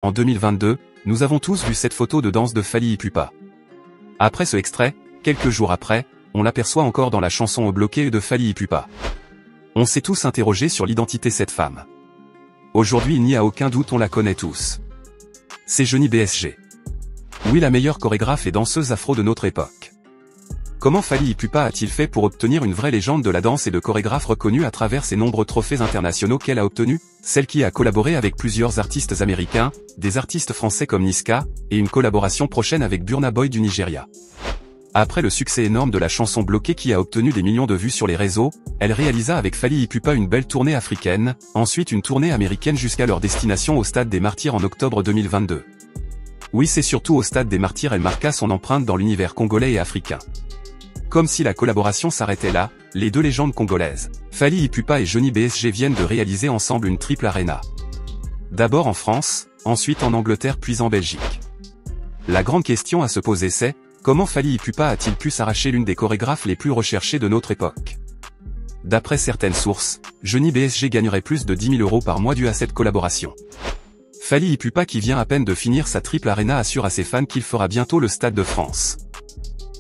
En 2022, nous avons tous vu cette photo de danse de Fally Ipupa. Après ce extrait, quelques jours après, on l'aperçoit encore dans la chanson au bloqué de Fally Ipupa. On s'est tous interrogés sur l'identité de cette femme. Aujourd'hui il n'y a aucun doute, on la connaît tous. C'est Johnny BSG. Oui, la meilleure chorégraphe et danseuse afro de notre époque. Comment Fally Ipupa a-t-il fait pour obtenir une vraie légende de la danse et de chorégraphe reconnue à travers ses nombreux trophées internationaux qu'elle a obtenus? Celle qui a collaboré avec plusieurs artistes américains, des artistes français comme Niska, et une collaboration prochaine avec Burna Boy du Nigeria. Après le succès énorme de la chanson Bloquée qui a obtenu des millions de vues sur les réseaux, elle réalisa avec Fally Ipupa une belle tournée africaine, ensuite une tournée américaine jusqu'à leur destination au Stade des Martyrs en octobre 2022. Oui, c'est surtout au Stade des Martyrs elle marqua son empreinte dans l'univers congolais et africain. Comme si la collaboration s'arrêtait là, les deux légendes congolaises, Fally Ipupa et Johnny BSG viennent de réaliser ensemble une triple arena. D'abord en France, ensuite en Angleterre puis en Belgique. La grande question à se poser c'est, comment Fally Ipupa a-t-il pu s'arracher l'une des chorégraphes les plus recherchées de notre époque? D'après certaines sources, Johnny BSG gagnerait plus de 10 000 € par mois dû à cette collaboration. Fally Ipupa qui vient à peine de finir sa triple arena assure à ses fans qu'il fera bientôt le Stade de France.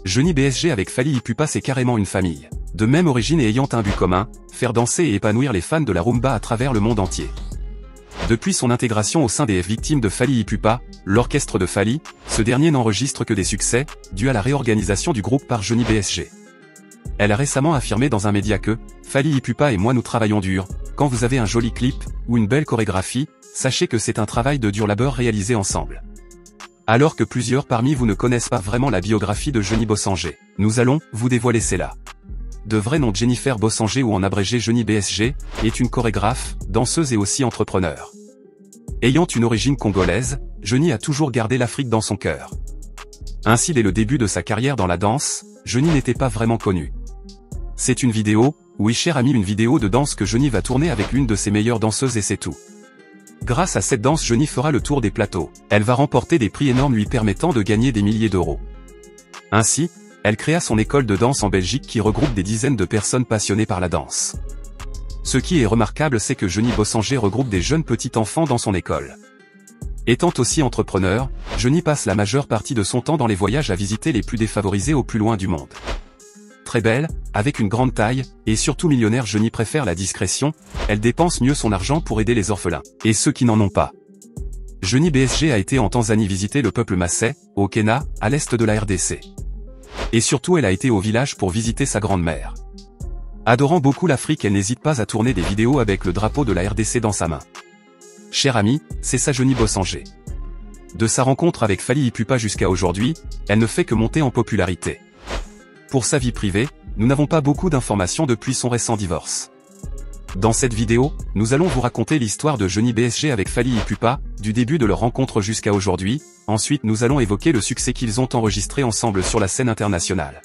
Johnny BSG avec Fally Ipupa c'est carrément une famille, de même origine et ayant un but commun, faire danser et épanouir les fans de la rumba à travers le monde entier. Depuis son intégration au sein des Victimes de Fally Ipupa, l'orchestre de Fally, ce dernier n'enregistre que des succès, dû à la réorganisation du groupe par Johnny BSG. Elle a récemment affirmé dans un média que « Fally Ipupa et moi nous travaillons dur, quand vous avez un joli clip, ou une belle chorégraphie, sachez que c'est un travail de dur labeur réalisé ensemble. » Alors que plusieurs parmi vous ne connaissent pas vraiment la biographie de Johnny Bossanger, nous allons vous dévoiler cela. De vrai nom Jennifer Bossanger ou en abrégé Johnny BSG, est une chorégraphe, danseuse et aussi entrepreneur. Ayant une origine congolaise, Johnny a toujours gardé l'Afrique dans son cœur. Ainsi dès le début de sa carrière dans la danse, Johnny n'était pas vraiment connu. C'est une vidéo, oui cher ami, une vidéo de danse que Johnny va tourner avec l'une de ses meilleures danseuses et c'est tout. Grâce à cette danse Johnny fera le tour des plateaux, elle va remporter des prix énormes lui permettant de gagner des milliers d'euros. Ainsi, elle créa son école de danse en Belgique qui regroupe des dizaines de personnes passionnées par la danse. Ce qui est remarquable c'est que Johnny Bossanger regroupe des jeunes petits enfants dans son école. Étant aussi entrepreneur, Johnny passe la majeure partie de son temps dans les voyages à visiter les plus défavorisés au plus loin du monde. Très belle, avec une grande taille, et surtout millionnaire Johnny préfère la discrétion, elle dépense mieux son argent pour aider les orphelins, et ceux qui n'en ont pas. Johnny BSG a été en Tanzanie visiter le peuple Massai, au Kenya, à l'est de la RDC. Et surtout elle a été au village pour visiter sa grand-mère. Adorant beaucoup l'Afrique elle n'hésite pas à tourner des vidéos avec le drapeau de la RDC dans sa main. Cher ami, c'est ça Johnny Bossanger. De sa rencontre avec Fally Ipupa jusqu'à aujourd'hui, elle ne fait que monter en popularité. Pour sa vie privée, nous n'avons pas beaucoup d'informations depuis son récent divorce. Dans cette vidéo, nous allons vous raconter l'histoire de Johnny BSG avec Fally Ipupa, du début de leur rencontre jusqu'à aujourd'hui, ensuite nous allons évoquer le succès qu'ils ont enregistré ensemble sur la scène internationale.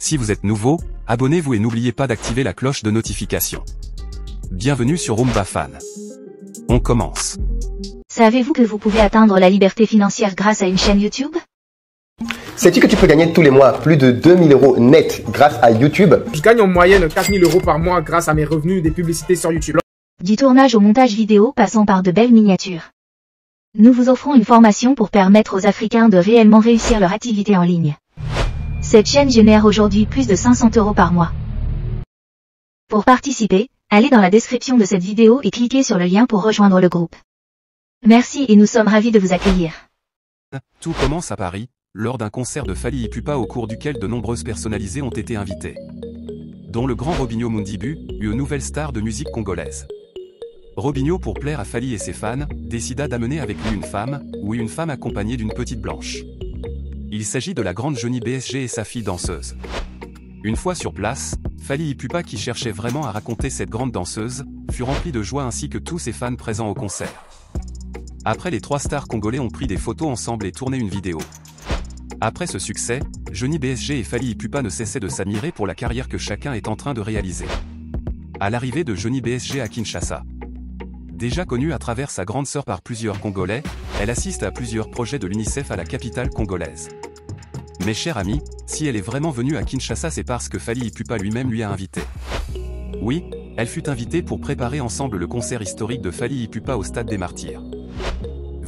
Si vous êtes nouveau, abonnez-vous et n'oubliez pas d'activer la cloche de notification. Bienvenue sur Rumba Fan. On commence. Savez-vous que vous pouvez atteindre la liberté financière grâce à une chaîne YouTube? Sais-tu que tu peux gagner tous les mois plus de 2000 € net grâce à YouTube? Je gagne en moyenne 4000 € par mois grâce à mes revenus des publicités sur YouTube. Du tournage au montage vidéo passant par de belles miniatures. Nous vous offrons une formation pour permettre aux Africains de réellement réussir leur activité en ligne. Cette chaîne génère aujourd'hui plus de 500 € par mois. Pour participer, allez dans la description de cette vidéo et cliquez sur le lien pour rejoindre le groupe. Merci et nous sommes ravis de vous accueillir. Tout commence à Paris, lors d'un concert de Fally Ipupa au cours duquel de nombreuses personnalités ont été invitées. Dont le grand Robinho Mundibu, une nouvelle star de musique congolaise. Robinho pour plaire à Fally et ses fans, décida d'amener avec lui une femme, oui une femme accompagnée d'une petite blanche. Il s'agit de la grande Johnny BSG et sa fille danseuse. Une fois sur place, Fally Ipupa qui cherchait vraiment à raconter cette grande danseuse, fut rempli de joie ainsi que tous ses fans présents au concert. Après les trois stars congolais ont pris des photos ensemble et tourné une vidéo. Après ce succès, Johnny BSG et Fally Ipupa ne cessaient de s'admirer pour la carrière que chacun est en train de réaliser. À l'arrivée de Johnny BSG à Kinshasa. Déjà connue à travers sa grande sœur par plusieurs Congolais, elle assiste à plusieurs projets de l'UNICEF à la capitale congolaise. Mes chers amis, si elle est vraiment venue à Kinshasa c'est parce que Fally Ipupa lui-même lui a invité. Oui, elle fut invitée pour préparer ensemble le concert historique de Fally Ipupa au Stade des Martyrs.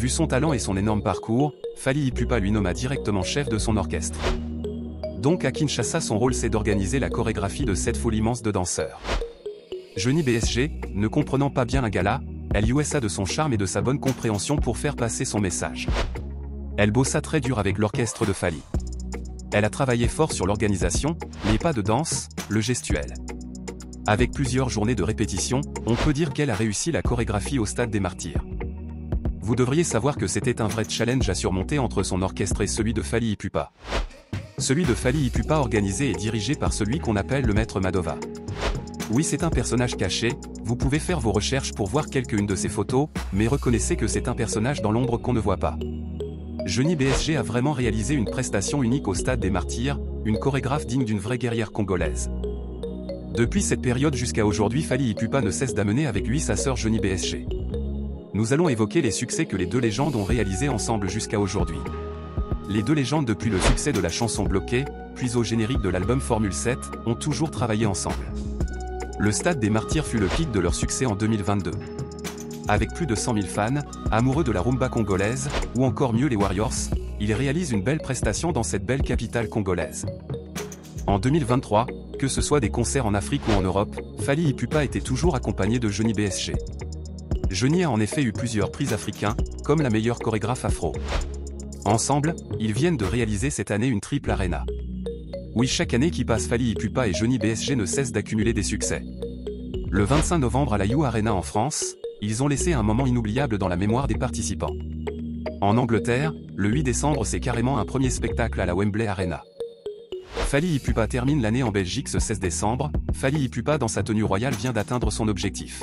Vu son talent et son énorme parcours, Fally Ipupa lui nomma directement chef de son orchestre. Donc à Kinshasa, son rôle c'est d'organiser la chorégraphie de cette foule immense de danseurs. Johnny BSG, ne comprenant pas bien un gala, elle jouissa de son charme et de sa bonne compréhension pour faire passer son message. Elle bossa très dur avec l'orchestre de Fally. Elle a travaillé fort sur l'organisation, les pas de danse, le gestuel. Avec plusieurs journées de répétition, on peut dire qu'elle a réussi la chorégraphie au Stade des Martyrs. Vous devriez savoir que c'était un vrai challenge à surmonter entre son orchestre et celui de Fally Ipupa. Celui de Fally Ipupa organisé et dirigé par celui qu'on appelle le maître Madova. Oui, c'est un personnage caché, vous pouvez faire vos recherches pour voir quelques-unes de ses photos, mais reconnaissez que c'est un personnage dans l'ombre qu'on ne voit pas. Johnny BSG a vraiment réalisé une prestation unique au Stade des Martyrs, une chorégraphe digne d'une vraie guerrière congolaise. Depuis cette période jusqu'à aujourd'hui, Fally Ipupa ne cesse d'amener avec lui sa sœur Johnny BSG. Nous allons évoquer les succès que les deux légendes ont réalisés ensemble jusqu'à aujourd'hui. Les deux légendes, depuis le succès de la chanson Bloquée, puis au générique de l'album Formule 7, ont toujours travaillé ensemble. Le Stade des Martyrs fut le pic de leur succès en 2022. Avec plus de 100 000 fans, amoureux de la rumba congolaise, ou encore mieux les Warriors, ils réalisent une belle prestation dans cette belle capitale congolaise. En 2023, que ce soit des concerts en Afrique ou en Europe, Fally Ipupa était toujours accompagné de Johnny BSG. Johnny a en effet eu plusieurs prix africains, comme la meilleure chorégraphe afro. Ensemble, ils viennent de réaliser cette année une triple arena. Oui, chaque année qui passe, Fally Ipupa et Johnny BSG ne cessent d'accumuler des succès. Le 25 novembre à la You Arena en France, ils ont laissé un moment inoubliable dans la mémoire des participants. En Angleterre, le 8 décembre, c'est carrément un premier spectacle à la Wembley Arena. Fally Ipupa termine l'année en Belgique ce 16 décembre, Fally Ipupa dans sa tenue royale vient d'atteindre son objectif.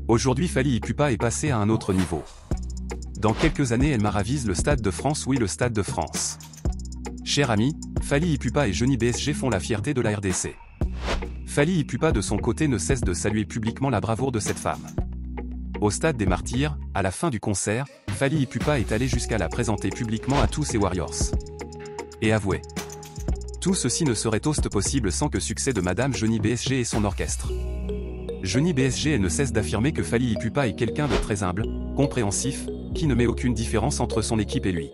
Aujourd'hui, Fally Ipupa est passé à un autre niveau. Dans quelques années, elle maravise le Stade de France, oui, le Stade de France. Chers amis, Fally Ipupa et Johnny BSG font la fierté de la RDC. Fally Ipupa de son côté ne cesse de saluer publiquement la bravoure de cette femme. Au Stade des Martyrs, à la fin du concert, Fally Ipupa est allé jusqu'à la présenter publiquement à tous ses Warriors. Et avouez, tout ceci ne serait toast possible sans que succès de Madame Johnny BSG et son orchestre. Johnny BSG, elle ne cesse d'affirmer que Fally Ipupa est quelqu'un de très humble, compréhensif, qui ne met aucune différence entre son équipe et lui.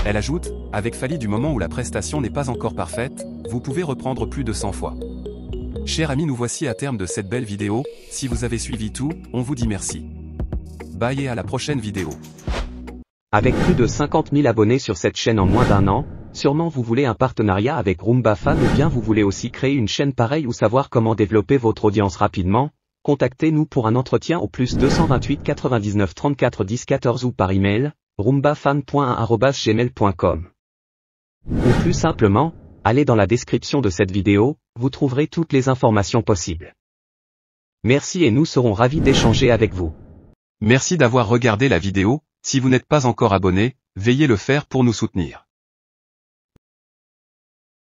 Elle ajoute, avec Fally, du moment où la prestation n'est pas encore parfaite, vous pouvez reprendre plus de 100 fois. Chers amis, nous voici à terme de cette belle vidéo. Si vous avez suivi tout, on vous dit merci. Bye et à la prochaine vidéo. Avec plus de 50 000 abonnés sur cette chaîne en moins d'un an, sûrement vous voulez un partenariat avec Rumba Fan ou bien vous voulez aussi créer une chaîne pareille ou savoir comment développer votre audience rapidement. Contactez-nous pour un entretien au plus 228 99 34 10 14 ou par email, rumbafan.1@gmail.com. Ou plus simplement, allez dans la description de cette vidéo, vous trouverez toutes les informations possibles. Merci et nous serons ravis d'échanger avec vous. Merci d'avoir regardé la vidéo. Si vous n'êtes pas encore abonné, veuillez le faire pour nous soutenir.